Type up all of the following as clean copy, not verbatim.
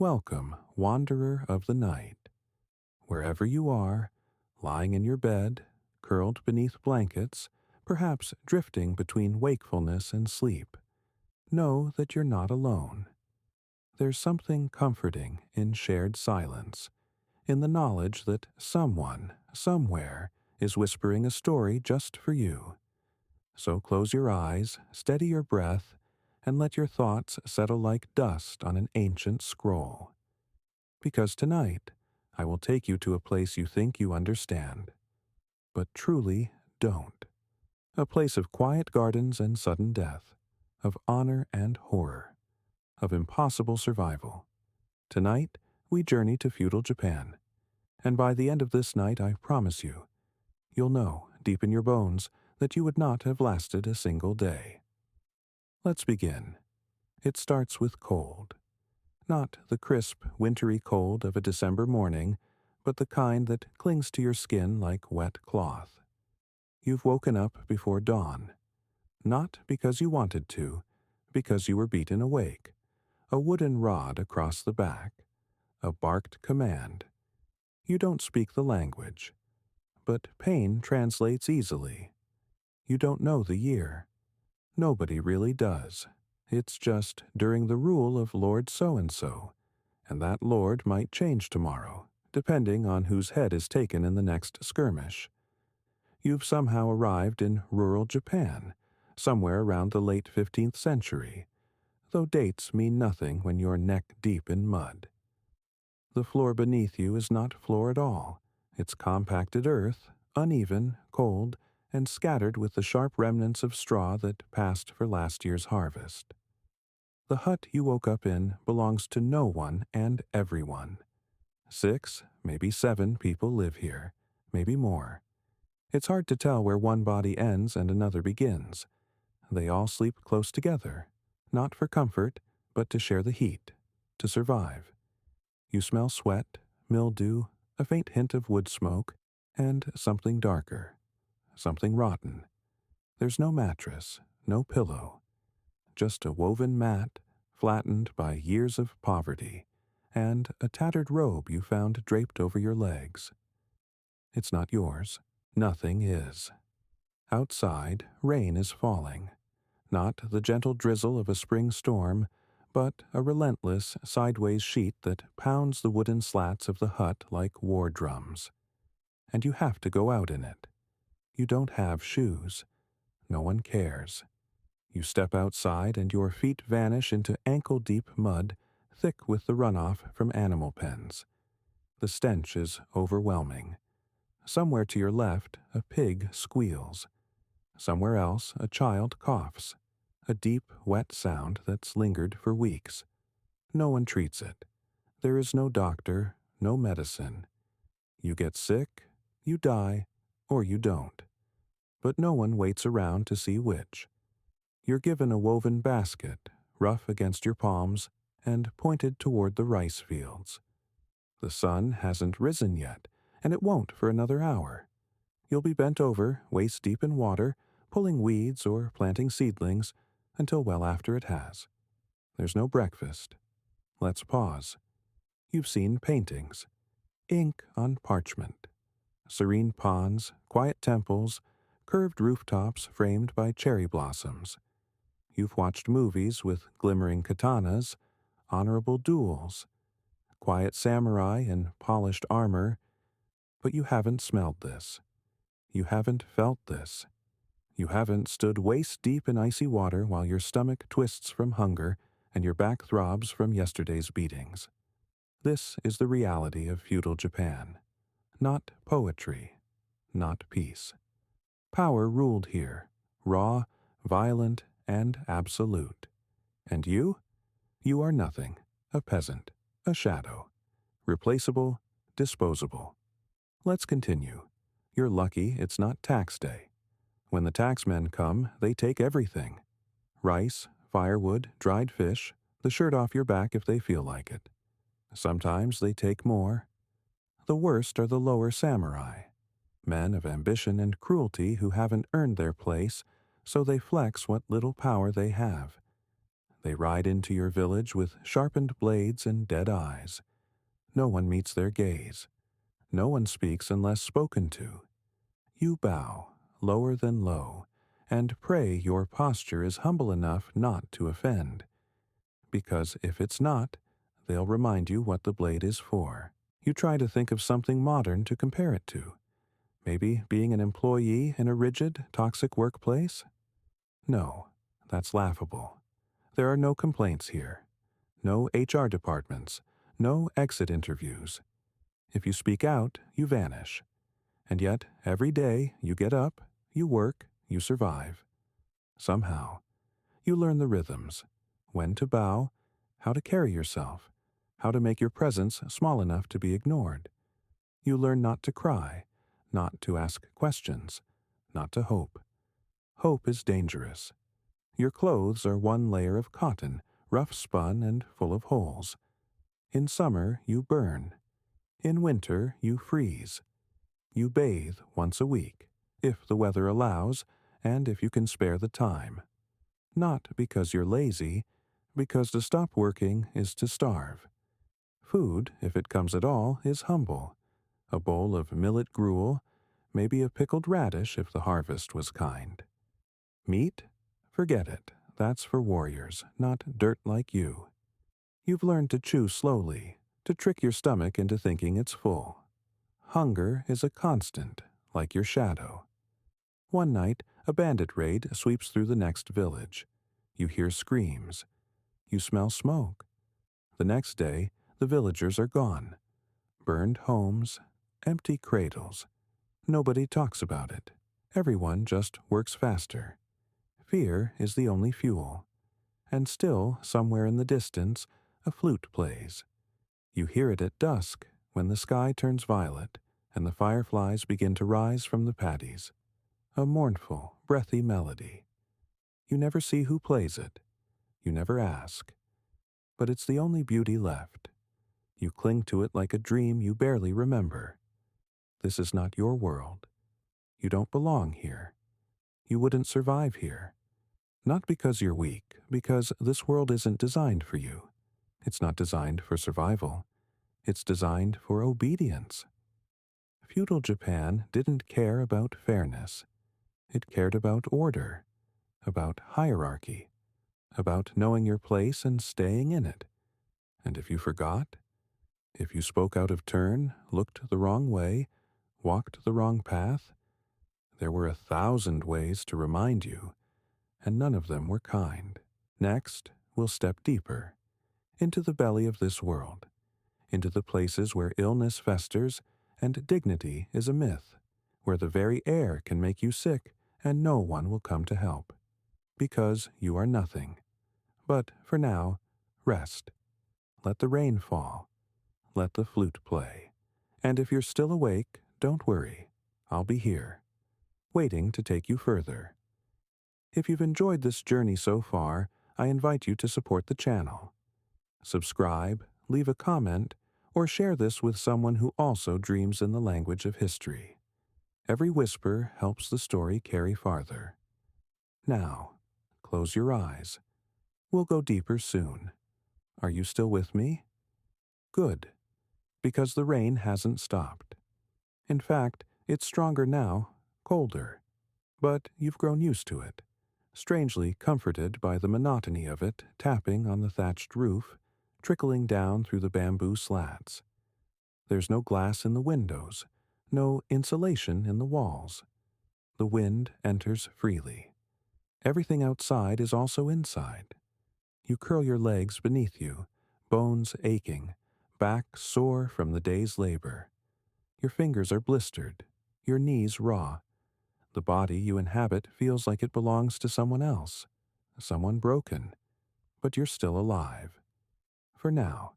Welcome, wanderer of the night. Wherever you are, lying in your bed, curled beneath blankets, perhaps drifting between wakefulness and sleep, know that you're not alone. There's something comforting in shared silence, in the knowledge that someone, somewhere, is whispering a story just for you. So close your eyes, steady your breath, and let your thoughts settle like dust on an ancient scroll. Because tonight, I will take you to a place you think you understand, but truly don't. A place of quiet gardens and sudden death, of honor and horror, of impossible survival. Tonight, we journey to feudal Japan, and by the end of this night, I promise you, you'll know, deep in your bones, that you would not have lasted a single day. Let's begin. It starts with cold. Not the crisp, wintry cold of a December morning, but the kind that clings to your skin like wet cloth. You've woken up before dawn. Not because you wanted to, because you were beaten awake. A wooden rod across the back. A barked command. You don't speak the language, but pain translates easily. You don't know the year. Nobody really does. It's just during the rule of Lord So-and-so, and that lord might change tomorrow, depending on whose head is taken in the next skirmish. You've somehow arrived in rural Japan, somewhere around the late 15th century, though dates mean nothing when you're neck-deep in mud. The floor beneath you is not floor at all. It's compacted earth, uneven, cold, and scattered with the sharp remnants of straw that passed for last year's harvest. The hut you woke up in belongs to no one and everyone. 6, maybe 7 people live here, maybe more. It's hard to tell where one body ends and another begins. They all sleep close together, not for comfort, but to share the heat, to survive. You smell sweat, mildew, a faint hint of wood smoke, and something darker, something rotten. There's no mattress, no pillow, just a woven mat, flattened by years of poverty, and a tattered robe you found draped over your legs. It's not yours. Nothing is. Outside, rain is falling. Not the gentle drizzle of a spring storm, but a relentless, sideways sheet that pounds the wooden slats of the hut like war drums. And you have to go out in it. You don't have shoes. No one cares. You step outside and your feet vanish into ankle-deep mud, thick with the runoff from animal pens. The stench is overwhelming. Somewhere to your left, a pig squeals. Somewhere else, a child coughs. A deep, wet sound that's lingered for weeks. No one treats it. There is no doctor, no medicine. You get sick, you die, or you don't. But no one waits around to see which. You're given a woven basket, rough against your palms, and pointed toward the rice fields. The sun hasn't risen yet, and it won't for another hour. You'll be bent over, waist deep in water, pulling weeds or planting seedlings, until well after it has. There's no breakfast. Let's pause. You've seen paintings. Ink on parchment. Serene ponds, quiet temples, curved rooftops framed by cherry blossoms. You've watched movies with glimmering katanas, honorable duels, quiet samurai in polished armor, but you haven't smelled this. You haven't felt this. You haven't stood waist-deep in icy water while your stomach twists from hunger and your back throbs from yesterday's beatings. This is the reality of feudal Japan. Not poetry, not peace. Power ruled here, raw, violent, and absolute. And you? You are nothing, a peasant, a shadow. Replaceable, disposable. Let's continue. You're lucky it's not tax day. When the taxmen come, they take everything. Rice, firewood, dried fish, the shirt off your back if they feel like it. Sometimes they take more. The worst are the lower samurai, men of ambition and cruelty who haven't earned their place, so they flex what little power they have. They ride into your village with sharpened blades and dead eyes. No one meets their gaze. No one speaks unless spoken to. You bow, lower than low, and pray your posture is humble enough not to offend. Because if it's not, they'll remind you what the blade is for. You try to think of something modern to compare it to. Maybe being an employee in a rigid, toxic workplace? No, that's laughable. There are no complaints here. No HR departments. No exit interviews. If you speak out, you vanish. And yet, every day, you get up, you work, you survive. Somehow, you learn the rhythms. When to bow, how to carry yourself, how to make your presence small enough to be ignored. You learn not to cry, not to ask questions, not to hope. Hope is dangerous. Your clothes are one layer of cotton, rough spun and full of holes. In summer, you burn. In winter, you freeze. You bathe once a week, if the weather allows, and if you can spare the time. Not because you're lazy, because to stop working is to starve. Food, if it comes at all, is humble. A bowl of millet gruel, maybe a pickled radish if the harvest was kind. Meat? Forget it. That's for warriors, not dirt like you. You've learned to chew slowly, to trick your stomach into thinking it's full. Hunger is a constant, like your shadow. One night, a bandit raid sweeps through the next village. You hear screams. You smell smoke. The next day, the villagers are gone. Burned homes, empty cradles. Nobody talks about it. Everyone just works faster. Fear is the only fuel. And still, somewhere in the distance, a flute plays. You hear it at dusk, when the sky turns violet, and the fireflies begin to rise from the paddies. A mournful, breathy melody. You never see who plays it. You never ask. But it's the only beauty left. You cling to it like a dream you barely remember. This is not your world. You don't belong here. You wouldn't survive here. Not because you're weak, because this world isn't designed for you. It's not designed for survival. It's designed for obedience. Feudal Japan didn't care about fairness. It cared about order, about hierarchy, about knowing your place and staying in it. And if you forgot, if you spoke out of turn, looked the wrong way, walked the wrong path, there were 1,000 ways to remind you, and none of them were kind. Next, we'll step deeper, into the belly of this world, into the places where illness festers and dignity is a myth, where the very air can make you sick and no one will come to help, because you are nothing. But for now, rest. Let the rain fall. Let the flute play. And if you're still awake, don't worry. I'll be here, waiting to take you further. If you've enjoyed this journey so far, I invite you to support the channel. Subscribe, leave a comment, or share this with someone who also dreams in the language of history. Every whisper helps the story carry farther. Now, close your eyes. We'll go deeper soon. Are you still with me? Good, because the rain hasn't stopped. In fact, it's stronger now, colder. But you've grown used to it, strangely comforted by the monotony of it tapping on the thatched roof, trickling down through the bamboo slats. There's no glass in the windows, no insulation in the walls. The wind enters freely. Everything outside is also inside. You curl your legs beneath you, bones aching, back sore from the day's labor. Your fingers are blistered, your knees raw. The body you inhabit feels like it belongs to someone else, someone broken, but you're still alive. For now.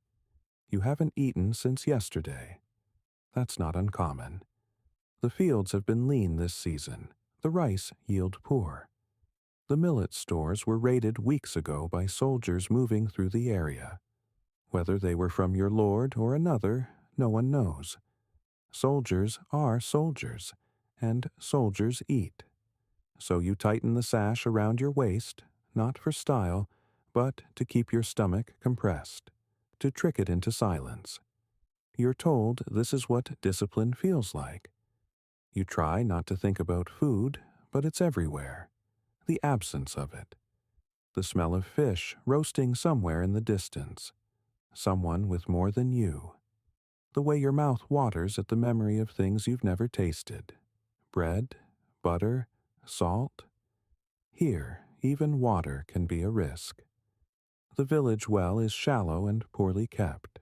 You haven't eaten since yesterday. That's not uncommon. The fields have been lean this season. The rice yield poor. The millet stores were raided weeks ago by soldiers moving through the area. Whether they were from your lord or another, no one knows. Soldiers are soldiers, and soldiers eat. So you tighten the sash around your waist, not for style, but to keep your stomach compressed, to trick it into silence. You're told this is what discipline feels like. You try not to think about food, but it's everywhere. The absence of it. The smell of fish roasting somewhere in the distance. Someone with more than you. The way your mouth waters at the memory of things you've never tasted. Bread, butter, salt. Here, even water can be a risk. The village well is shallow and poorly kept.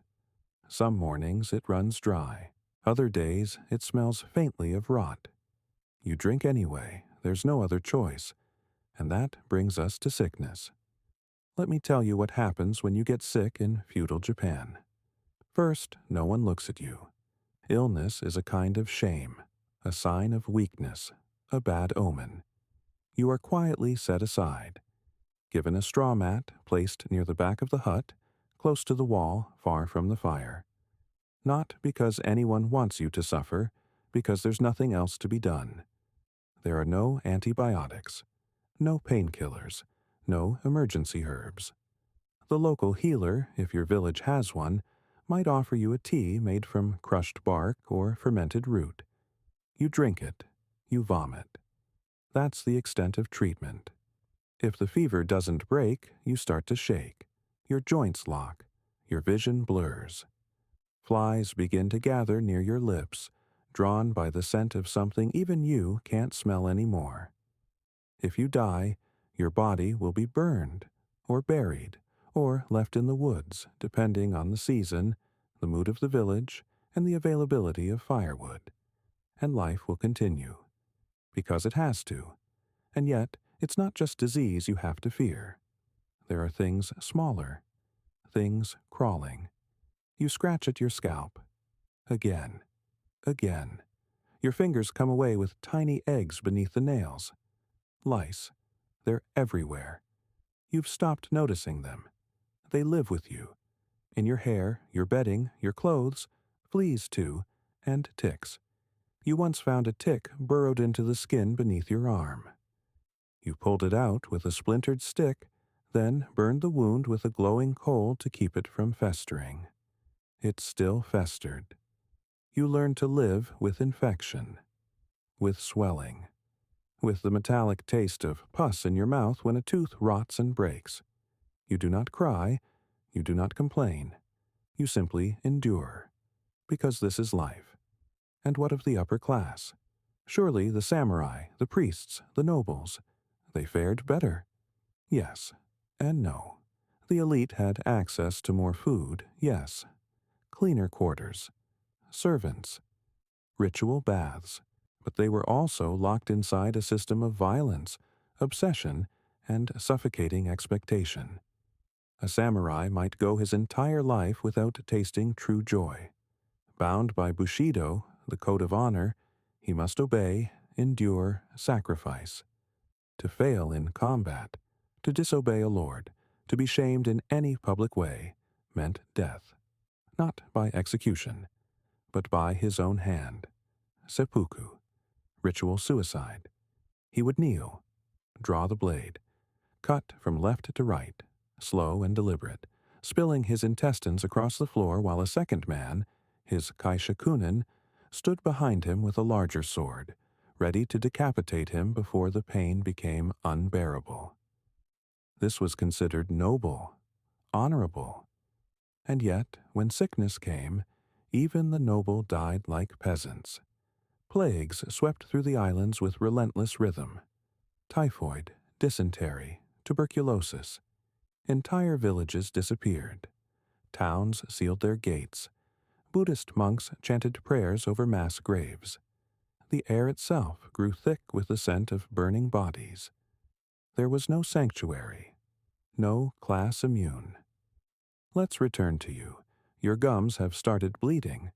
Some mornings it runs dry. Other days it smells faintly of rot. You drink anyway, there's no other choice, and that brings us to sickness. Let me tell you what happens when you get sick in feudal Japan. First, no one looks at you. Illness is a kind of shame, a sign of weakness, a bad omen. You are quietly set aside, given a straw mat placed near the back of the hut, close to the wall, far from the fire. Not because anyone wants you to suffer, because there's nothing else to be done. There are no antibiotics, no painkillers, no emergency herbs. The local healer, if your village has one, might offer you a tea made from crushed bark or fermented root. You drink it, you vomit. That's the extent of treatment. If the fever doesn't break, you start to shake. Your joints lock, your vision blurs. Flies begin to gather near your lips, drawn by the scent of something even you can't smell anymore. If you die, your body will be burned, or buried, or left in the woods, depending on the season, the mood of the village, and the availability of firewood. And life will continue. Because it has to. And yet, it's not just disease you have to fear. There are things smaller, things crawling. You scratch at your scalp. Again. Again. Your fingers come away with tiny eggs beneath the nails. Lice. They're everywhere. You've stopped noticing them. They live with you. In your hair, your bedding, your clothes, fleas too, and ticks. You once found a tick burrowed into the skin beneath your arm. You pulled it out with a splintered stick, then burned the wound with a glowing coal to keep it from festering. It still festered. You learned to live with infection, with swelling, with the metallic taste of pus in your mouth when a tooth rots and breaks. You do not cry, you do not complain. You simply endure, because this is life. And what of the upper class? Surely the samurai, the priests, the nobles, they fared better. Yes, and no. The elite had access to more food, yes. Cleaner quarters, servants, ritual baths, but they were also locked inside a system of violence, obsession, and suffocating expectation. A samurai might go his entire life without tasting true joy. Bound by Bushido, the code of honor, he must obey, endure, sacrifice. To fail in combat, to disobey a lord, to be shamed in any public way, meant death. Not by execution, but by his own hand. Seppuku, ritual suicide. He would kneel, draw the blade, cut from left to right, slow and deliberate, spilling his intestines across the floor while a second man, his kaishakunin, stood behind him with a larger sword, ready to decapitate him before the pain became unbearable. This was considered noble, honorable. And yet, when sickness came, even the noble died like peasants. Plagues swept through the islands with relentless rhythm. Typhoid, dysentery, tuberculosis. Entire villages disappeared. Towns sealed their gates. Buddhist monks chanted prayers over mass graves. The air itself grew thick with the scent of burning bodies. There was no sanctuary, no class immune. Let's return to you. Your gums have started bleeding.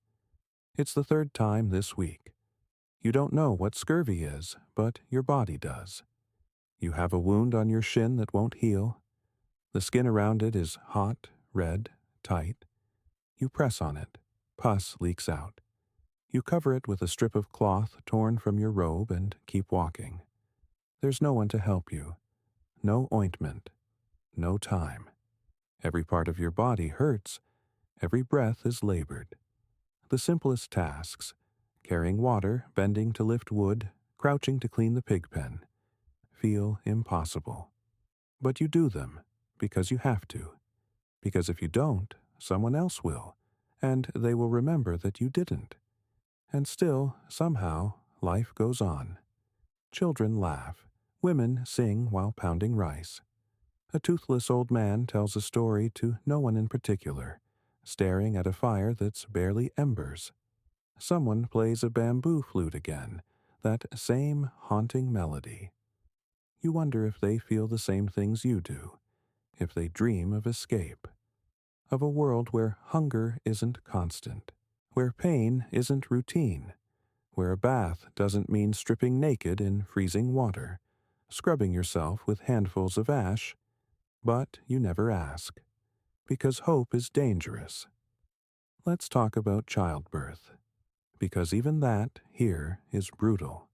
It's the third time this week. You don't know what scurvy is, but your body does. You have a wound on your shin that won't heal. The skin around it is hot, red, tight. You press on it. Pus leaks out. You cover it with a strip of cloth torn from your robe and keep walking. There's no one to help you. No ointment. no time. Every part of your body hurts, every breath is labored. The simplest tasks, carrying water, bending to lift wood, crouching to clean the pig pen, feel impossible. But you do them because you have to. Because if you don't, someone else will, and they will remember that you didn't. And still, somehow, life goes on. Children laugh. Women sing while pounding rice. A toothless old man tells a story to no one in particular, staring at a fire that's barely embers. Someone plays a bamboo flute again, that same haunting melody. You wonder if they feel the same things you do, if they dream of escape, of a world where hunger isn't constant, where pain isn't routine, where a bath doesn't mean stripping naked in freezing water, scrubbing yourself with handfuls of ash, but you never ask, because hope is dangerous. Let's talk about childbirth, because even that here is brutal.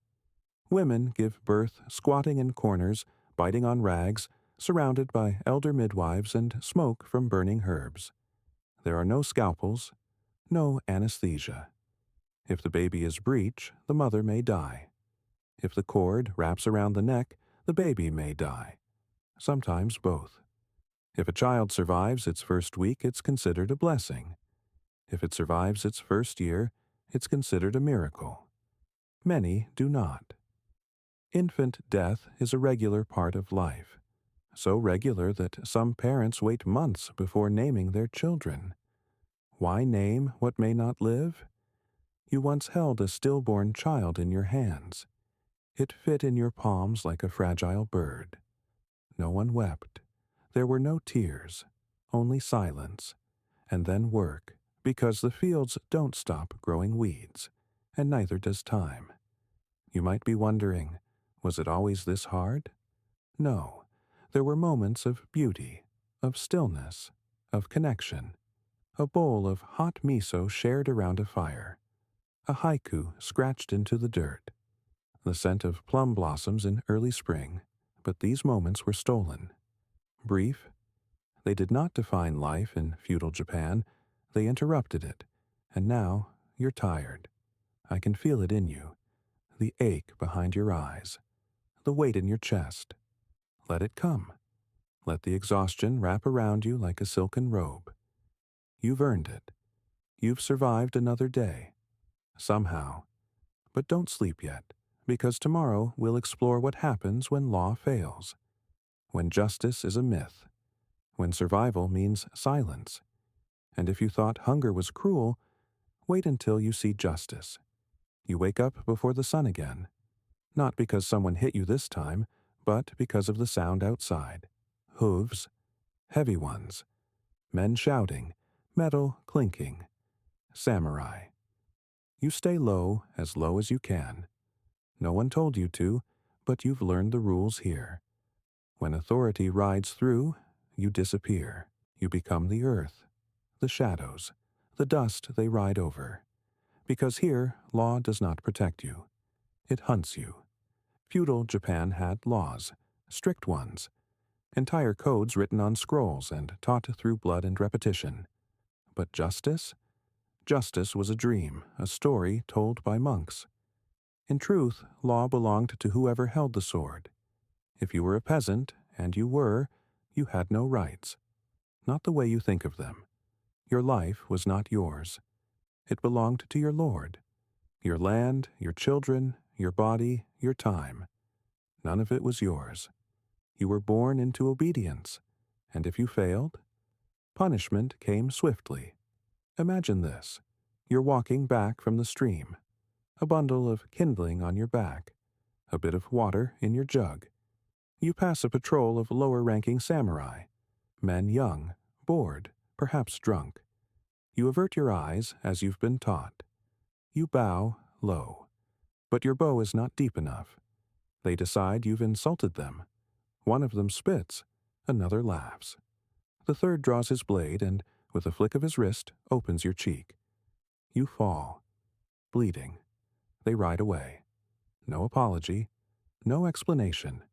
Women give birth squatting in corners, biting on rags, surrounded by elder midwives and smoke from burning herbs. There are no scalpels, no anesthesia. If the baby is breech, the mother may die. If the cord wraps around the neck, the baby may die. Sometimes both. If a child survives its first week, it's considered a blessing. If it survives its first year, it's considered a miracle. Many do not. Infant death is a regular part of life, so regular that some parents wait months before naming their children. Why name what may not live? You once held a stillborn child in your hands. It fit in your palms like a fragile bird. No one wept. There were no tears, only silence, and then work, because the fields don't stop growing weeds, and neither does time. You might be wondering, was it always this hard? No. There were moments of beauty, of stillness, of connection. A bowl of hot miso shared around a fire. A haiku scratched into the dirt. The scent of plum blossoms in early spring, but these moments were stolen. Brief, they did not define life in feudal Japan. They interrupted it, and now you're tired. I can feel it in you. The ache behind your eyes. The weight in your chest. Let it come. Let the exhaustion wrap around you like a silken robe. You've earned it. You've survived another day. Somehow. But don't sleep yet, because tomorrow we'll explore what happens when law fails. When justice is a myth. When survival means silence. And if you thought hunger was cruel, wait until you see justice. You wake up before the sun again. Not because someone hit you this time, but because of the sound outside. Hooves. Heavy ones. Men shouting. Metal clinking. Samurai. You stay low as you can. No one told you to, but you've learned the rules here. When authority rides through, you disappear. You become the earth, the shadows, the dust they ride over. Because here, law does not protect you. It hunts you. Feudal Japan had laws, strict ones, entire codes written on scrolls and taught through blood and repetition. But justice? Justice was a dream, a story told by monks. In truth, law belonged to whoever held the sword. If you were a peasant, and you had no rights. Not the way you think of them. Your life was not yours. It belonged to your lord. Your land, your children, your body, your time. None of it was yours. You were born into obedience, and if you failed, punishment came swiftly. Imagine this. You're walking back from the stream. A bundle of kindling on your back. A bit of water in your jug. You pass a patrol of lower-ranking samurai. Men young, bored, perhaps drunk. You avert your eyes as you've been taught. You bow low. But your bow is not deep enough. They decide you've insulted them. One of them spits. Another laughs. The third draws his blade and, with a flick of his wrist, opens your cheek. You fall. Bleeding. They ride away. No apology. No explanation.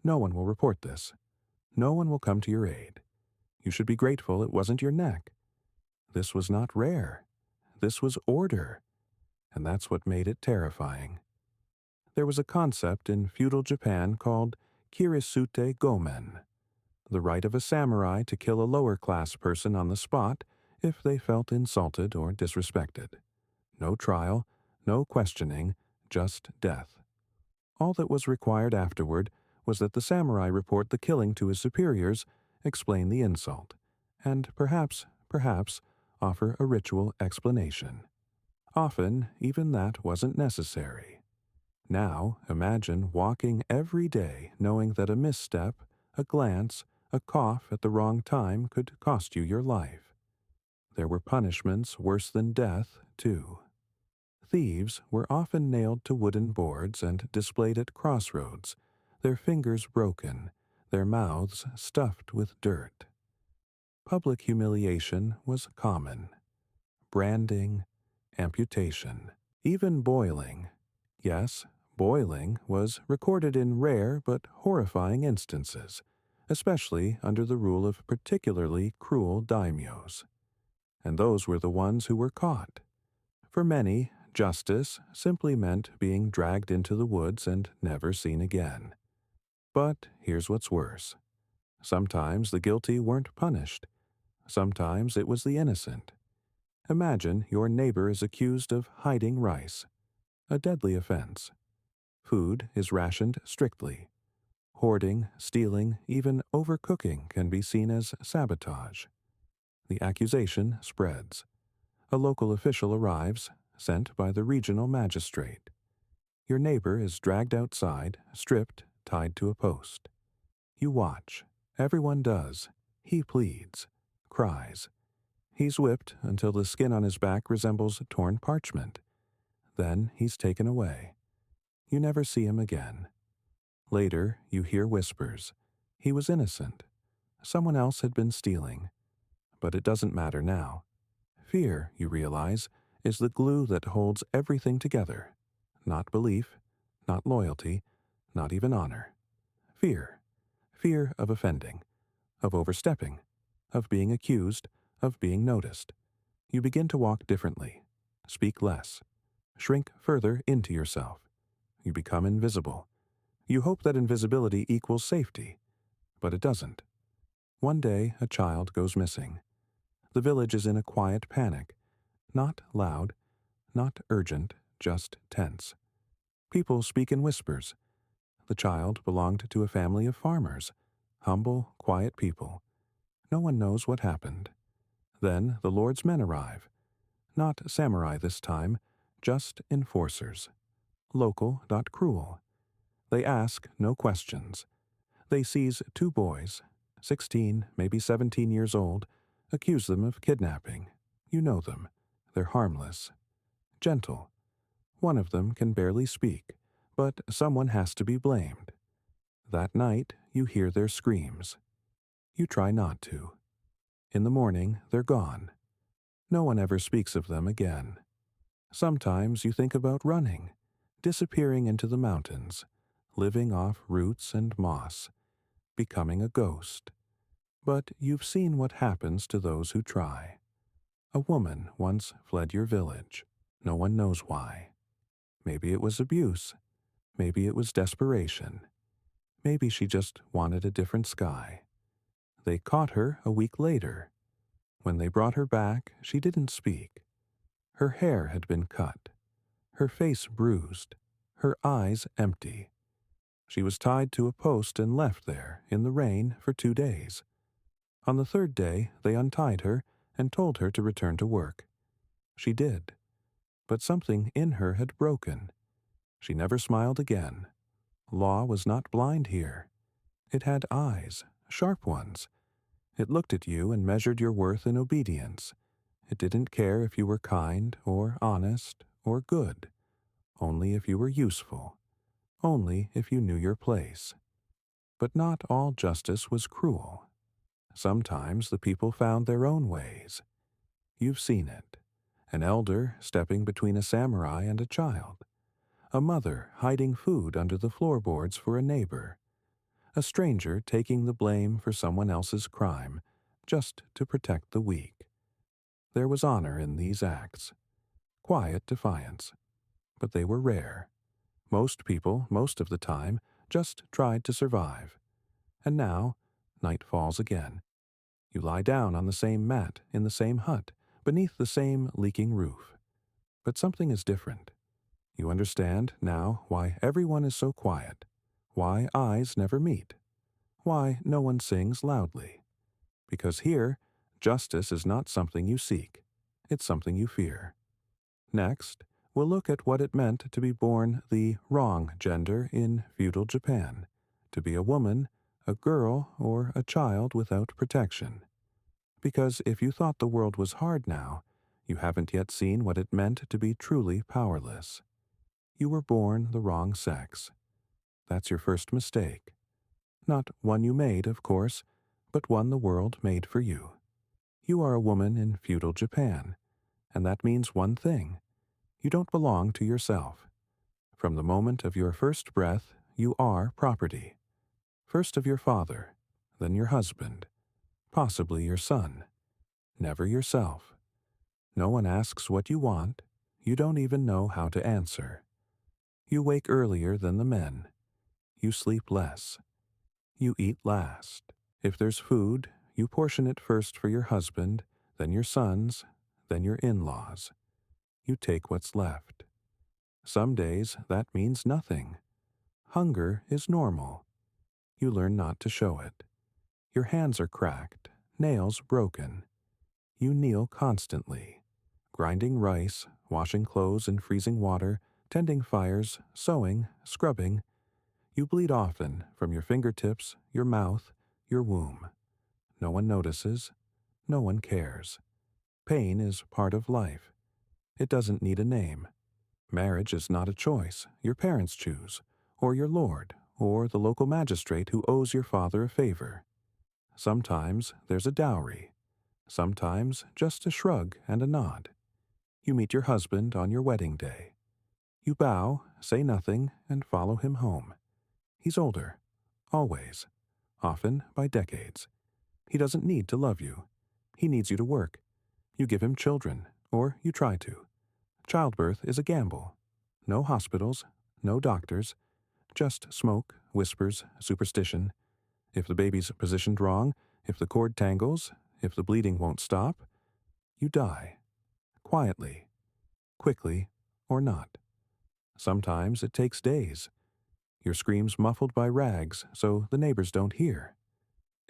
No one will report this. No one will come to your aid. You should be grateful it wasn't your neck. This was not rare. This was order, and that's what made it terrifying. There was a concept in feudal Japan called kirisute gomen, the right of a samurai to kill a lower-class person on the spot if they felt insulted or disrespected. No trial, no questioning, just death. All that was required afterward was that the samurai report the killing to his superiors, explain the insult, and perhaps, offer a ritual explanation. Often, even that wasn't necessary. Now, imagine walking every day knowing that a misstep, a glance, a cough at the wrong time could cost you your life. There were punishments worse than death, too. Thieves were often nailed to wooden boards and displayed at crossroads, their fingers broken, their mouths stuffed with dirt. Public humiliation was common. Branding, amputation, even boiling. Yes, boiling was recorded in rare but horrifying instances, especially under the rule of particularly cruel daimyos. And those were the ones who were caught. For many, justice simply meant being dragged into the woods and never seen again. But here's what's worse. Sometimes the guilty weren't punished. Sometimes it was the innocent. Imagine your neighbor is accused of hiding rice, a deadly offense. Food is rationed strictly. Hoarding, stealing, even overcooking can be seen as sabotage. The accusation spreads. A local official arrives, sent by the regional magistrate. Your neighbor is dragged outside, stripped, tied to a post. You watch. Everyone does. He pleads, cries. He's whipped until the skin on his back resembles torn parchment. Then he's taken away. You never see him again. Later, you hear whispers. He was innocent. Someone else had been stealing. But it doesn't matter now. Fear, you realize, is the glue that holds everything together. Not belief, not loyalty, not even honor. Fear. Fear of offending, of overstepping, of being accused, of being noticed. You begin to walk differently, speak less, shrink further into yourself. You become invisible. You hope that invisibility equals safety, but it doesn't. One day, a child goes missing. The village is in a quiet panic, not loud, not urgent, just tense. People speak in whispers. The child belonged to a family of farmers, humble, quiet people. No one knows what happened. Then the Lord's men arrive. Not samurai this time, just enforcers. Local, not cruel. They ask no questions. They seize two boys, 16, maybe 17 years old, accuse them of kidnapping. You know them. They're harmless. Gentle. One of them can barely speak, but someone has to be blamed. That night, you hear their screams. You try not to. In the morning, they're gone. No one ever speaks of them again. Sometimes you think about running, disappearing into the mountains, living off roots and moss, becoming a ghost. But you've seen what happens to those who try. A woman once fled your village. No one knows why. Maybe it was abuse. Maybe it was desperation. Maybe she just wanted a different sky. They caught her a week later. When they brought her back, she didn't speak. Her hair had been cut, her face bruised, her eyes empty. She was tied to a post and left there, in the rain, for 2 days. On the 3rd day, they untied her and told her to return to work. She did. But something in her had broken. She never smiled again. Law was not blind here. It had eyes, sharp ones. It looked at you and measured your worth in obedience. It didn't care if you were kind or honest or good, only if you were useful, only if you knew your place. But not all justice was cruel. Sometimes the people found their own ways. You've seen it. An elder stepping between a samurai and a child. A mother hiding food under the floorboards for a neighbor. a stranger taking the blame for someone else's crime just to protect the weak. There was honor in these acts, quiet defiance, but they were rare. Most people, most of the time, just tried to survive. And now, night falls again. You lie down on the same mat in the same hut, beneath the same leaking roof. But something is different. You understand now why everyone is so quiet, why eyes never meet, why no one sings loudly. Because here, justice is not something you seek, it's something you fear. Next, we'll look at what it meant to be born the wrong gender in feudal Japan, to be a woman, a girl, or a child without protection. Because if you thought the world was hard now, you haven't yet seen what it meant to be truly powerless. You were born the wrong sex. That's your first mistake. Not one you made, of course, but one the world made for you. You are a woman in feudal Japan, and that means one thing. You don't belong to yourself. From the moment of your first breath, you are property. First of your father, then your husband, possibly your son. Never yourself. No one asks what you want. You don't even know how to answer. You wake earlier than the men. You sleep less. You eat last. If there's food, you portion it first for your husband, then your sons, then your in-laws. You take what's left. Some days that means nothing. Hunger is normal. You learn not to show it. Your hands are cracked, nails broken. You kneel constantly, grinding rice, washing clothes in freezing water, tending fires, sewing, scrubbing. You bleed often from your fingertips, your mouth, your womb. No one notices. No one cares. Pain is part of life. It doesn't need a name. Marriage is not a choice your parents choose, or your lord, or the local magistrate who owes your father a favor. Sometimes there's a dowry. Sometimes just a shrug and a nod. You meet your husband on your wedding day. You bow, say nothing, and follow him home. He's older. Always. Often by decades. He doesn't need to love you. He needs you to work. You give him children, or you try to. Childbirth is a gamble. No hospitals, no doctors, just smoke, whispers, superstition. If the baby's positioned wrong, if the cord tangles, if the bleeding won't stop, you die. Quietly, quickly, or not. Sometimes it takes days. Your screams muffled by rags so the neighbors don't hear.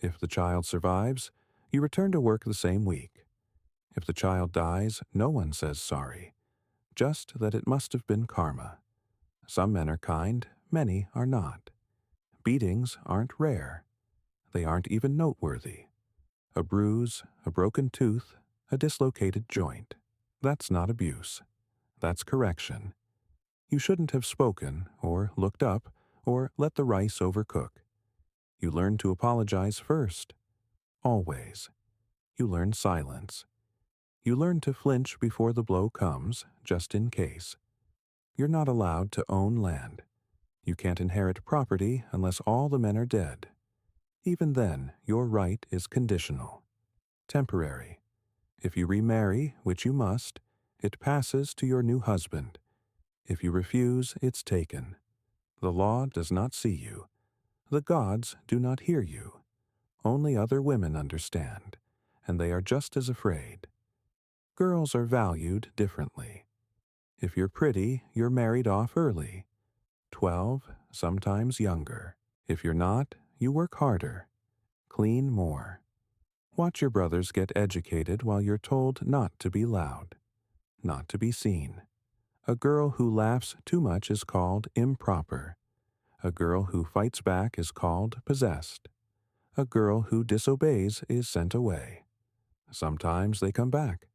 If the child survives, you return to work the same week. If the child dies, no one says sorry, just that it must have been karma. Some men are kind, many are not. Beatings aren't rare. They aren't even noteworthy. A bruise, a broken tooth, a dislocated joint. That's not abuse. That's correction. You shouldn't have spoken, or looked up, or let the rice overcook. You learn to apologize first. Always. You learn silence. You learn to flinch before the blow comes, just in case. You're not allowed to own land. You can't inherit property unless all the men are dead. Even then, your right is conditional. Temporary. If you remarry, which you must, it passes to your new husband. If you refuse, it's taken. The law does not see you. The gods do not hear you. Only other women understand, and they are just as afraid. Girls are valued differently. If you're pretty, you're married off early. 12, sometimes younger. If you're not, you work harder. Clean more. Watch your brothers get educated while you're told not to be loud, not to be seen. A girl who laughs too much is called improper. A girl who fights back is called possessed. A girl who disobeys is sent away. Sometimes they come back.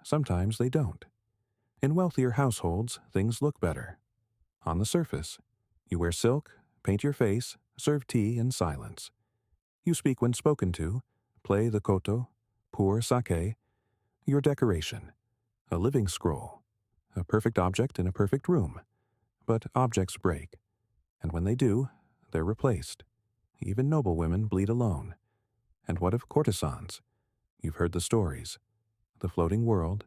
Sometimes they don't. In wealthier households, things look better. On the surface, you wear silk, paint your face, serve tea in silence. You speak when spoken to, play the koto, pour sake, your decoration, a living scroll, a perfect object in a perfect room. But objects break, and when they do, they're replaced. Even noble women bleed alone. And what of courtesans? You've heard the stories. The floating world,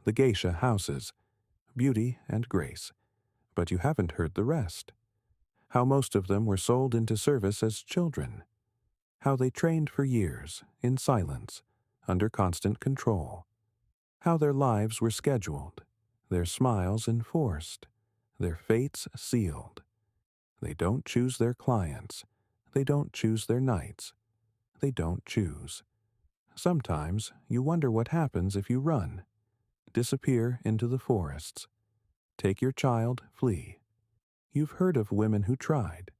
the geisha houses, beauty and grace. But you haven't heard the rest. How most of them were sold into service as children. How they trained for years, in silence, under constant control. How their lives were scheduled, their smiles enforced, their fates sealed. They don't choose their clients. They don't choose their nights. They don't choose. Sometimes you wonder what happens if you run, disappear into the forests. Take your child, flee. You've heard of women who tried.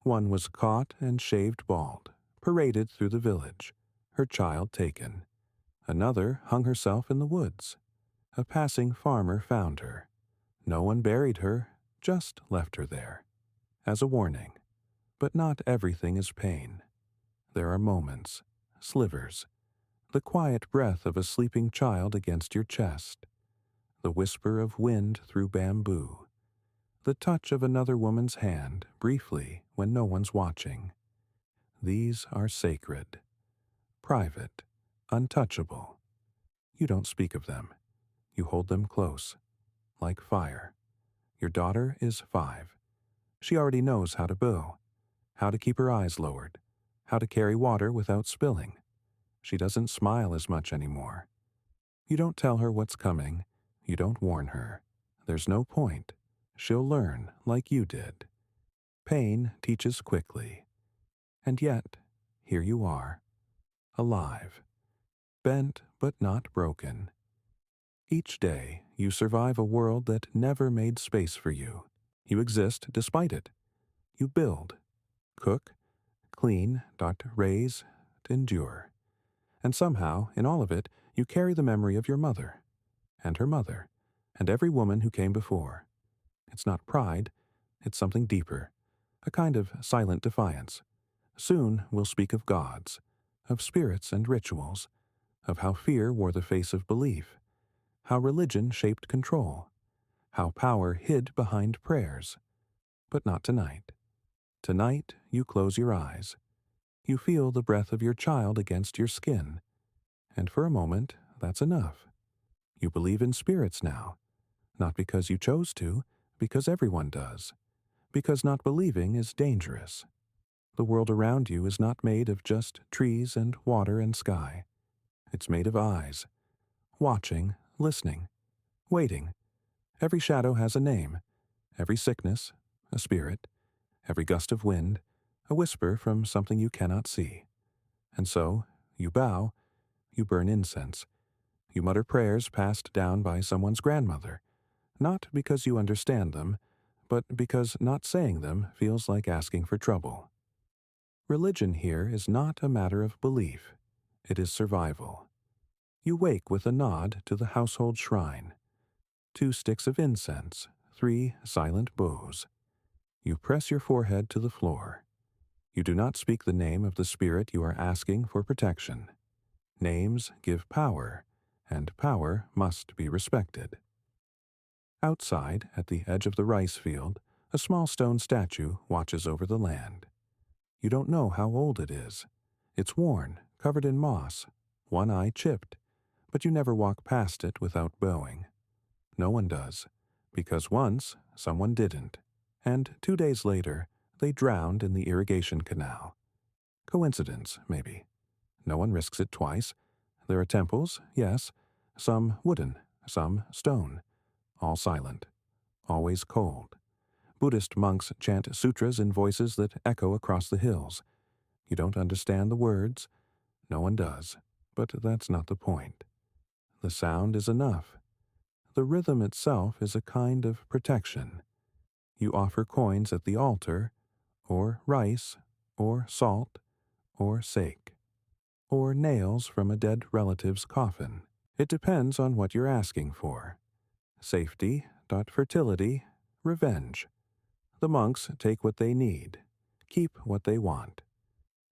One was caught and shaved bald, paraded through the village, her child taken. Another hung herself in the woods. A passing farmer found her. No one buried her, just left her there. As a warning. But not everything is pain. There are moments, slivers, the quiet breath of a sleeping child against your chest, the whisper of wind through bamboo, the touch of another woman's hand briefly when no one's watching. These are sacred, private, untouchable. You don't speak of them. You hold them close, like fire. Your daughter is 5. She already knows how to bow, how to keep her eyes lowered, how to carry water without spilling. She doesn't smile as much anymore. You don't tell her what's coming. You don't warn her. There's no point. She'll learn like you did. Pain teaches quickly. And yet, here you are, alive, bent but not broken. Each day, you survive a world that never made space for you. You exist despite it. You build, cook, clean, raise, endure. And somehow, in all of it, you carry the memory of your mother, and her mother, and every woman who came before. It's not pride, it's something deeper, a kind of silent defiance. Soon we'll speak of gods, of spirits and rituals, of how fear wore the face of belief, how religion shaped control, how power hid behind prayers. But not tonight. Tonight you close your eyes. You feel the breath of your child against your skin. And for a moment, that's enough. You believe in spirits now, not because you chose to, because everyone does. Because not believing is dangerous. The world around you is not made of just trees and water and sky. It's made of eyes. Watching, listening, waiting. Every shadow has a name. Every sickness, a spirit. Every gust of wind, a whisper from something you cannot see. And so, you bow, you burn incense. You mutter prayers passed down by someone's grandmother, not because you understand them, but because not saying them feels like asking for trouble. Religion here is not a matter of belief. It is survival. You wake with a nod to the household shrine. 2 sticks of incense, 3 silent bows. You press your forehead to the floor. You do not speak the name of the spirit you are asking for protection. Names give power, and power must be respected. Outside, at the edge of the rice field, a small stone statue watches over the land. You don't know how old it is. It's worn, covered in moss, one eye chipped, but you never walk past it without bowing. No one does, because once someone didn't, and 2 days later they drowned in the irrigation canal. Coincidence, maybe. No one risks it twice. There are temples, yes, some wooden, some stone, all silent, always cold. Buddhist monks chant sutras in voices that echo across the hills. You don't understand the words. No one does, but that's not the point. The sound is enough. The rhythm itself is a kind of protection. You offer coins at the altar, or rice, or salt, or sake, or nails from a dead relative's coffin. It depends on what you're asking for. Safety, fertility, revenge. The monks take what they need, keep what they want.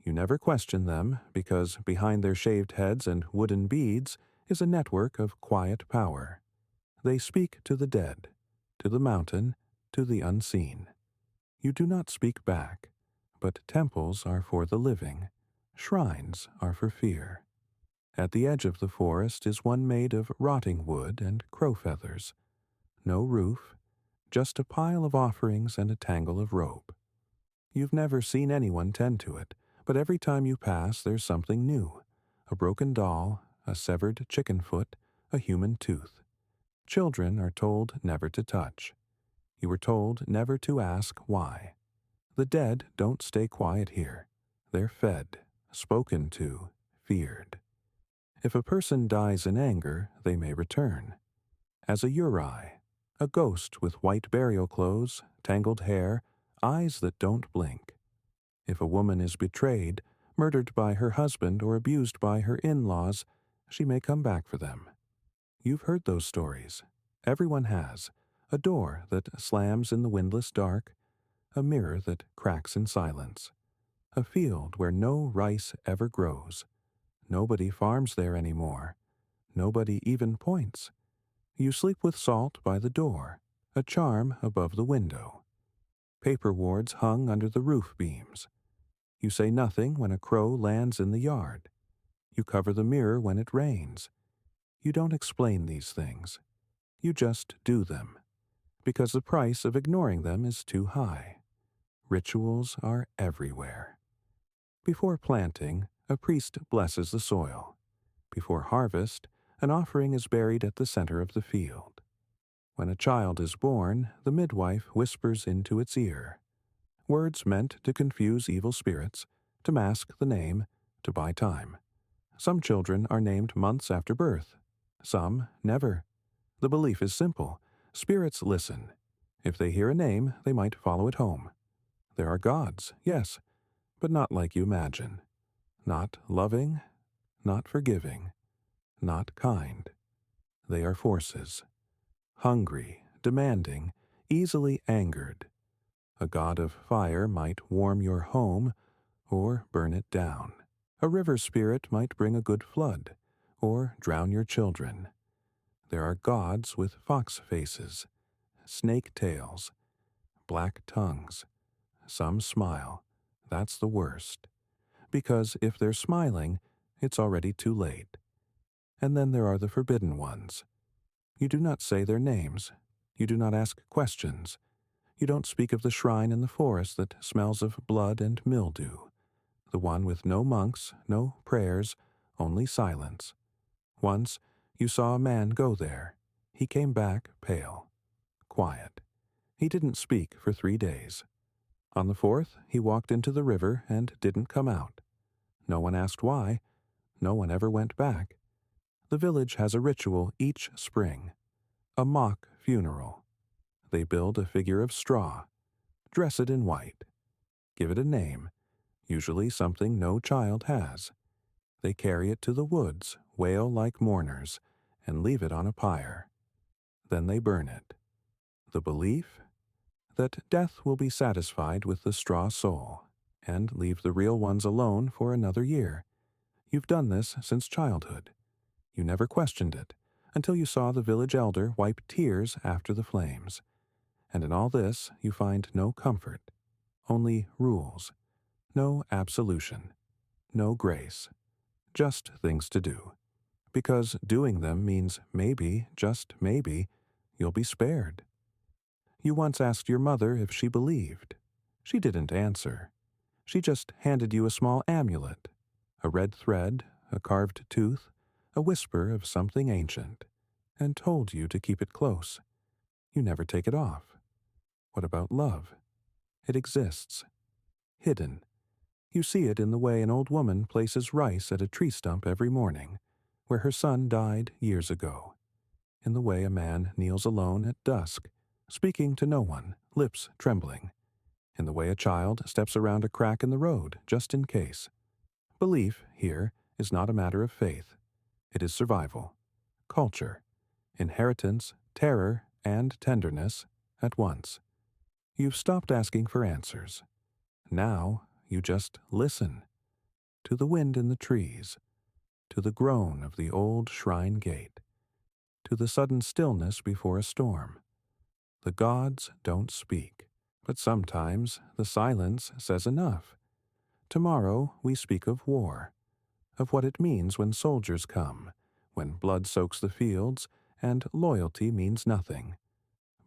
You never question them, because behind their shaved heads and wooden beads is a network of quiet power. They speak to the dead, to the mountain, to the unseen. You do not speak back, But temples are for the living, shrines are for fear. At the edge of the forest is one made of rotting wood and crow feathers. No roof, just a pile of offerings and a tangle of rope. You've never seen anyone tend to it, but every time you pass there's something new. A broken doll, a severed chicken foot, a human tooth. Children are told never to touch. You were told never to ask why. The dead don't stay quiet here. They're fed, spoken to, feared. If a person dies in anger, they may return. As a Uri, a ghost with white burial clothes, tangled hair, eyes that don't blink. If a woman is betrayed, murdered by her husband or abused by her in-laws, she may come back for them. You've heard those stories. Everyone has. A door that slams in the windless dark, a mirror that cracks in silence, a field where no rice ever grows. Nobody farms there anymore. Nobody even points. You sleep with salt by the door, a charm above the window. Paper wards hung under the roof beams. You say nothing when a crow lands in the yard. You cover the mirror when it rains. You don't explain these things. You just do them, because the price of ignoring them is too high. Rituals are everywhere. Before planting, a priest blesses the soil. Before harvest, an offering is buried at the center of the field. When a child is born, the midwife whispers into its ear. Words meant to confuse evil spirits, to mask the name, to buy time. Some children are named months after birth. Some never. The belief is simple. Spirits listen. If they hear a name, they might follow it home. There are gods, yes, but not like you imagine. Not loving, not forgiving, not kind. They are forces. Hungry, demanding, easily angered. A god of fire might warm your home or burn it down. A river spirit might bring a good flood or drown your children. There are gods with fox faces, snake tails, black tongues. Some smile. That's the worst. Because if they're smiling, it's already too late. And then there are the forbidden ones. You do not say their names. You do not ask questions. You don't speak of the shrine in the forest that smells of blood and mildew. The one with no monks, no prayers, only silence. Once, you saw a man go there. He came back pale, quiet. He didn't speak for 3 days. On the 4th, he walked into the river and didn't come out. No one asked why. No one ever went back. The village has a ritual each spring, a mock funeral. They build a figure of straw, dress it in white, give it a name, usually something no child has. They carry it to the woods, wail like mourners, and leave it on a pyre. Then they burn it. The belief? That death will be satisfied with the straw soul, and leave the real ones alone for another year. You've done this since childhood. You never questioned it, until you saw the village elder wipe tears after the flames. And in all this you find no comfort, only rules, no absolution, no grace, just things to do. Because doing them means maybe, just maybe, you'll be spared. You once asked your mother if she believed. She didn't answer. She just handed you a small amulet, a red thread, a carved tooth, a whisper of something ancient, and told you to keep it close. You never take it off. What about love? It exists. Hidden. You see it in the way an old woman places rice at a tree stump every morning, where her son died years ago. In the way a man kneels alone at dusk, speaking to no one, lips trembling. In the way a child steps around a crack in the road, just in case. Belief, here, is not a matter of faith. It is survival, culture, inheritance, terror, and tenderness at once. You've stopped asking for answers. Now you just listen. To the wind in the trees, to the groan of the old shrine gate, to the sudden stillness before a storm. The gods don't speak. But sometimes the silence says enough. Tomorrow we speak of war, of what it means when soldiers come, when blood soaks the fields and loyalty means nothing.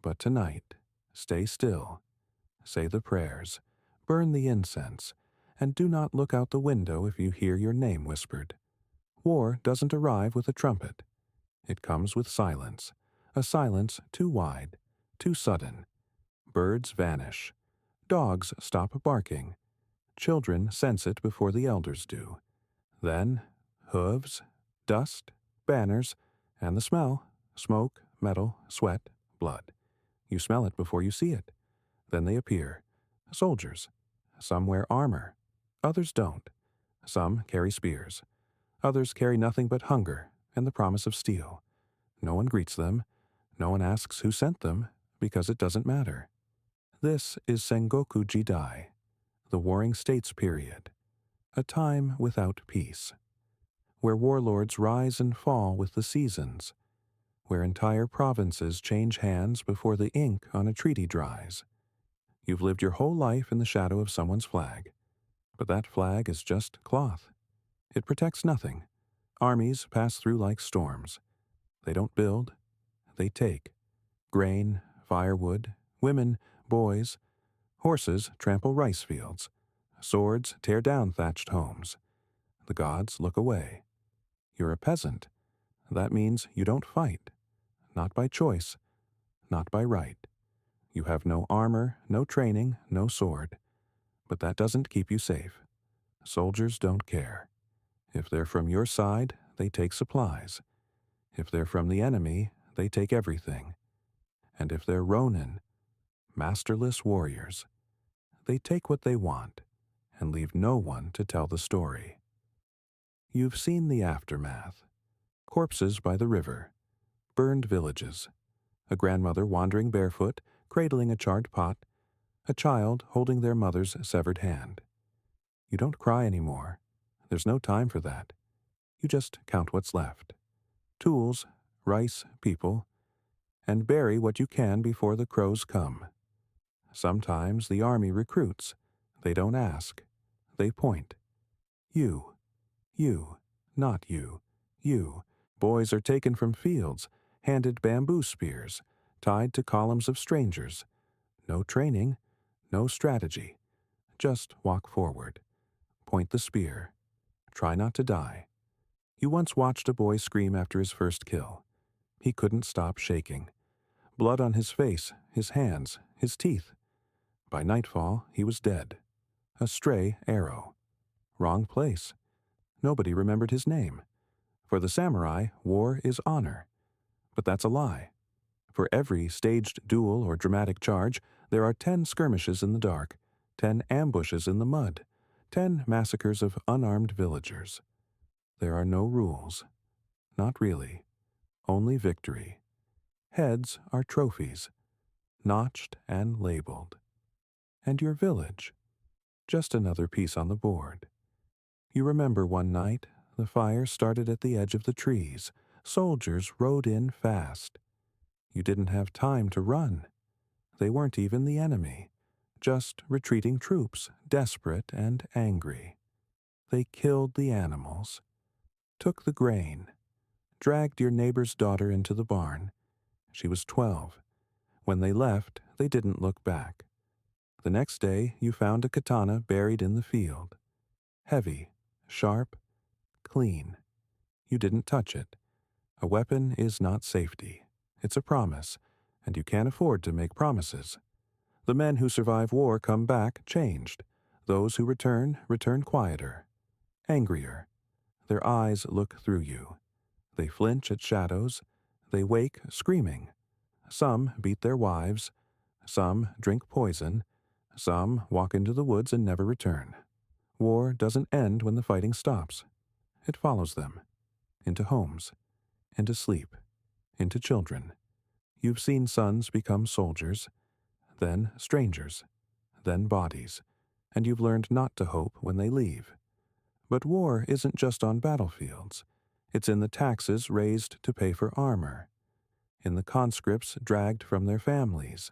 But tonight, stay still, say the prayers, burn the incense, and do not look out the window if you hear your name whispered. War doesn't arrive with a trumpet. It comes with silence, a silence too wide, too sudden. Birds vanish. Dogs stop barking. Children sense it before the elders do. Then, hooves, dust, banners, and the smell: smoke, metal, sweat, blood. You smell it before you see it. Then they appear. Soldiers. Some wear armor. Others don't. Some carry spears. Others carry nothing but hunger and the promise of steel. No one greets them. No one asks who sent them, because it doesn't matter. This is Sengoku Jidai, the Warring States period, a time without peace, where warlords rise and fall with the seasons, where entire provinces change hands before the ink on a treaty dries. You've lived your whole life in the shadow of someone's flag, but that flag is just cloth. It protects nothing. Armies pass through like storms. They don't build, they take. Grain, firewood, women, boys. Horses trample rice fields. Swords tear down thatched homes. The gods look away. You're a peasant. That means you don't fight. Not by choice, not by right. You have no armor, no training, no sword. But that doesn't keep you safe. Soldiers don't care. If they're from your side, they take supplies. If they're from the enemy, they take everything. And if they're Ronin, masterless warriors, they take what they want and leave no one to tell the story. You've seen the aftermath. Corpses by the river, burned villages, a grandmother wandering barefoot, cradling a charred pot, a child holding their mother's severed hand. You don't cry anymore. There's no time for that. You just count what's left. Tools, rice, people, and bury what you can before the crows come. Sometimes the army recruits. They don't ask. They point. You, not you, you. Boys are taken from fields, handed bamboo spears, tied to columns of strangers. No training, no strategy. Just walk forward. Point the spear. Try not to die. You once watched a boy scream after his first kill. He couldn't stop shaking. Blood on his face, his hands, his teeth. By nightfall, he was dead. A stray arrow. Wrong place. Nobody remembered his name. For the samurai, war is honor. But that's a lie. For every staged duel or dramatic charge, there are 10 skirmishes in the dark, 10 ambushes in the mud, 10 massacres of unarmed villagers. There are no rules. Not really. Only victory. Heads are trophies, notched and labeled. And your village, just another piece on the board. You remember one night, the fire started at the edge of the trees. Soldiers rode in fast. You didn't have time to run. They weren't even the enemy, just retreating troops, desperate and angry. They killed the animals, took the grain, dragged your neighbor's daughter into the barn. She was 12. When they left, they didn't look back. The next day, you found a katana buried in the field. Heavy, sharp, clean. You didn't touch it. A weapon is not safety. It's a promise, and you can't afford to make promises. The men who survive war come back changed. Those who return quieter, angrier. Their eyes look through you. They flinch at shadows. They wake screaming. Some beat their wives. Some drink poison. Some walk into the woods and never return. War doesn't end when the fighting stops. It follows them. Into homes. Into sleep. Into children. You've seen sons become soldiers, then strangers, then bodies, and you've learned not to hope when they leave. But war isn't just on battlefields. It's in the taxes raised to pay for armor, in the conscripts dragged from their families,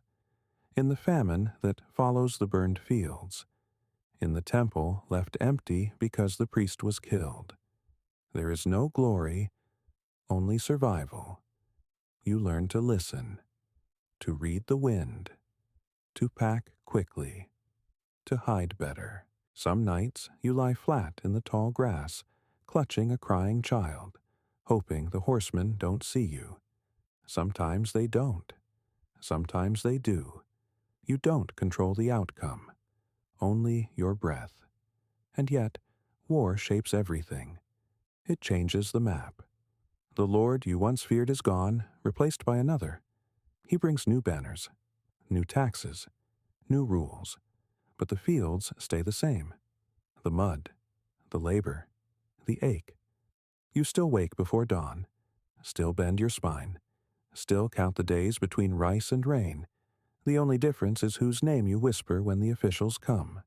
in the famine that follows the burned fields, in the temple left empty because the priest was killed. There is no glory, only survival. You learn to listen, to read the wind, to pack quickly, to hide better. Some nights you lie flat in the tall grass, clutching a crying child, hoping the horsemen don't see you. Sometimes they don't. Sometimes they do. You don't control the outcome, only your breath. And yet, war shapes everything. It changes the map. The Lord you once feared is gone, replaced by another. He brings new banners, new taxes, new rules. But the fields stay the same. The mud, the labor, the ache. You still wake before dawn, still bend your spine, still count the days between rice and rain. The only difference is whose name you whisper when the officials come.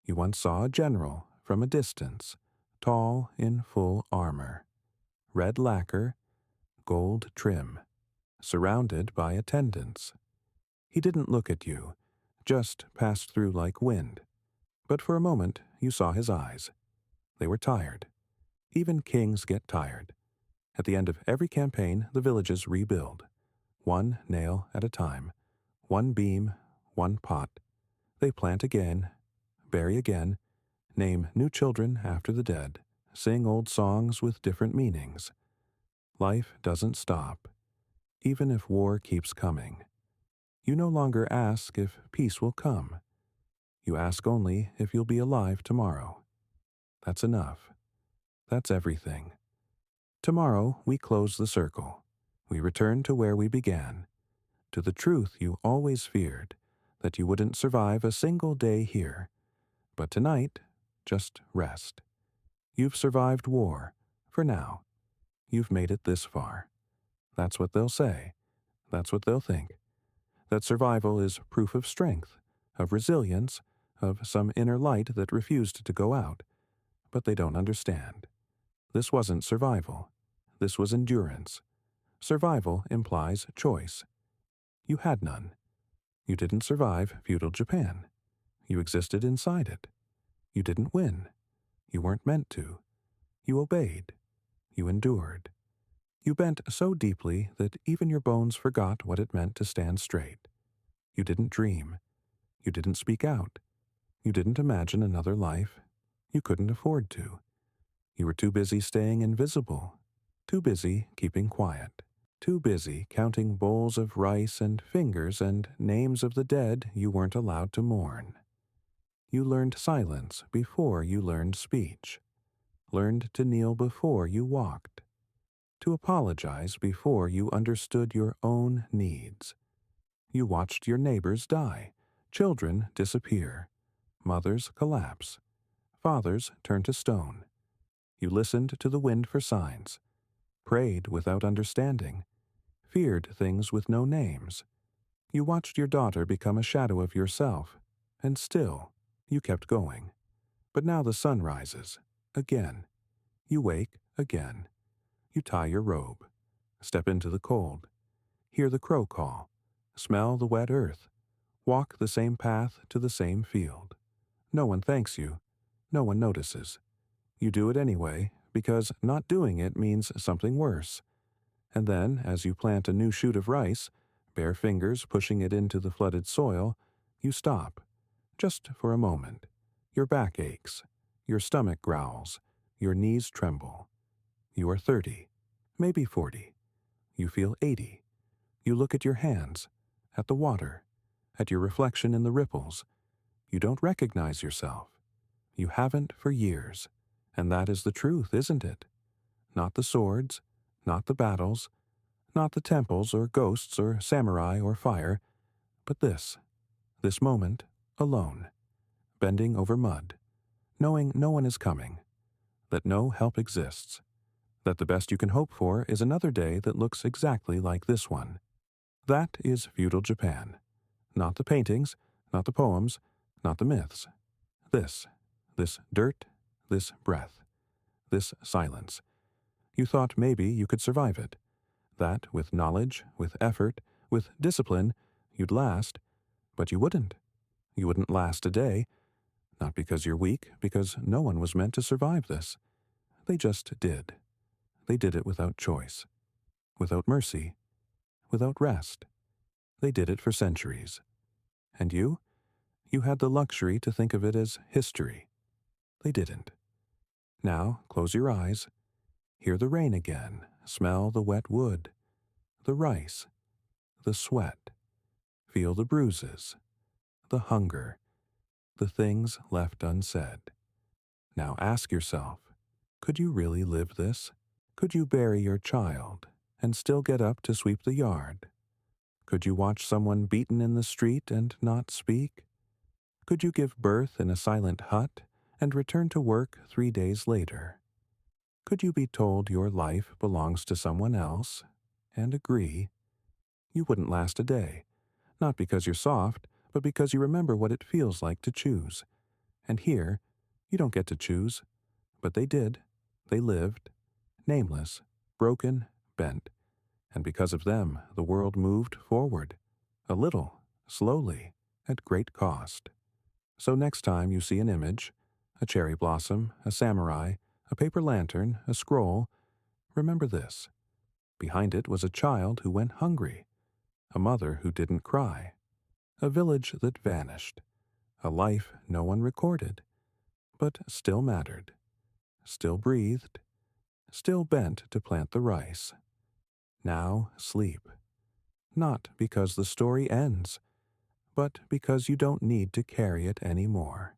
You once saw a general from a distance, tall in full armor, red lacquer, gold trim, surrounded by attendants. He didn't look at you, just passed through like wind. But for a moment you saw his eyes. They were tired. Even kings get tired. At the end of every campaign, the villages rebuild. One nail at a time. One beam, one pot. They plant again, bury again, name new children after the dead, sing old songs with different meanings. Life doesn't stop, even if war keeps coming. You no longer ask if peace will come. You ask only if you'll be alive tomorrow. That's enough. That's everything. Tomorrow we close the circle. We return to where we began, to the truth you always feared, that you wouldn't survive a single day here. But tonight, just rest. You've survived war, for now. You've made it this far. That's what they'll say. That's what they'll think. That survival is proof of strength, of resilience, of some inner light that refused to go out. But they don't understand. This wasn't survival. This was endurance. Survival implies choice. You had none. You didn't survive feudal Japan. You existed inside it. You didn't win. You weren't meant to. You obeyed. You endured. You bent so deeply that even your bones forgot what it meant to stand straight. You didn't dream. You didn't speak out. You didn't imagine another life. You couldn't afford to. You were too busy staying invisible, too busy keeping quiet, too busy counting bowls of rice and fingers and names of the dead you weren't allowed to mourn. You learned silence before you learned speech, learned to kneel before you walked, to apologize before you understood your own needs. You watched your neighbors die, children disappear, mothers collapse, fathers turn to stone. You listened to the wind for signs, prayed without understanding, feared things with no names. You watched your daughter become a shadow of yourself, and still, you kept going. But now the sun rises, again. You wake, again. You tie your robe, step into the cold, hear the crow call, smell the wet earth, walk the same path to the same field. No one thanks you. No one notices. You do it anyway, because not doing it means something worse. And then, as you plant a new shoot of rice, bare fingers pushing it into the flooded soil, you stop, just for a moment. Your back aches, your stomach growls, your knees tremble. You are 30, maybe 40. You feel 80. You look at your hands, at the water, at your reflection in the ripples. You don't recognize yourself. You haven't for years. And that is the truth, isn't it? Not the swords, not the battles, not the temples or ghosts or samurai or fire, but this moment, alone, bending over mud, knowing no one is coming, that no help exists, that the best you can hope for is another day that looks exactly like this one. That is feudal Japan. Not the paintings, not the poems, not the myths. This dirt, this breath, this silence. You thought maybe you could survive it, that with knowledge, with effort, with discipline, you'd last, But you wouldn't. You wouldn't last a day, not because you're weak, because no one was meant to survive this. They just did. They did it without choice, without mercy, without rest. They did it for centuries. And you? You had the luxury to think of it as history. They didn't. Now, close your eyes. Hear the rain again. Smell the wet wood, the rice, the sweat. Feel the bruises, the hunger, the things left unsaid. Now ask yourself, could you really live this? Could you bury your child and still get up to sweep the yard? Could you watch someone beaten in the street and not speak? Could you give birth in a silent hut and return to work 3 days later? Could you be told your life belongs to someone else and agree? You wouldn't last a day, not because you're soft, but because you remember what it feels like to choose. And here, you don't get to choose, but they did. They lived, nameless, broken, bent, and because of them, the world moved forward, a little, slowly, at great cost. So next time you see an image, a cherry blossom, a samurai, a paper lantern, a scroll, remember this. Behind it was a child who went hungry, a mother who didn't cry, a village that vanished, a life no one recorded, but still mattered, still breathed, still bent to plant the rice. Now sleep. Not because the story ends, but because you don't need to carry it anymore.